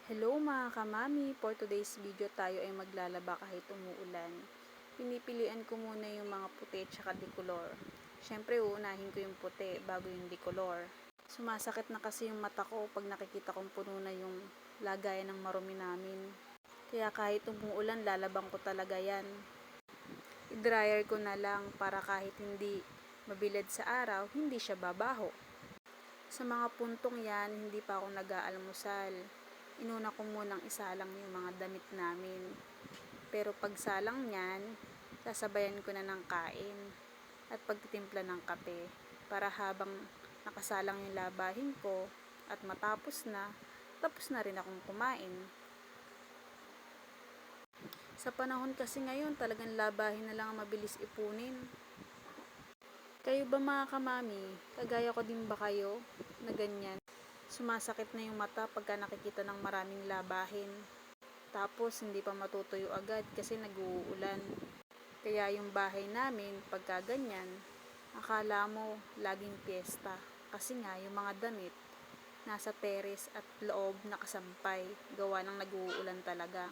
Hello mga kamami! For today's video tayo ay maglalaba kahit umuulan. Pinipilian ko muna yung mga puti at saka decolor. Siyempre uunahin ko yung puti bago yung decolor. Sumasakit na kasi yung mata ko pag nakikita kong puno na yung lagayan ng marumi namin. Kaya kahit umuulan lalabang ko talaga yan. I-dryer ko na lang para kahit hindi mabilad sa araw, hindi siya babaho. Sa mga puntong yan, hindi pa ako nag-aalmusal. Inuna ko munang isalang yung mga damit namin. Pero pag salang niyan, sasabayan ko na ng kain at pagtitimpla ng kape para habang nakasalang yung labahin ko at matapos na, tapos na rin akong kumain. Sa panahon kasi ngayon, talagang labahin na lang ang mabilis ipunin. Kayo ba mga kamami, kagaya ko din ba kayo na ganyan? Sumasakit na yung mata pagka nakikita ng maraming labahin. Tapos hindi pa matutuyo agad kasi nag-uulan. Kaya yung bahay namin pagka ganyan, akala mo laging piyesta. Kasi nga yung mga damit nasa teres at loob nakasampay, gawa ng nag-uulan talaga.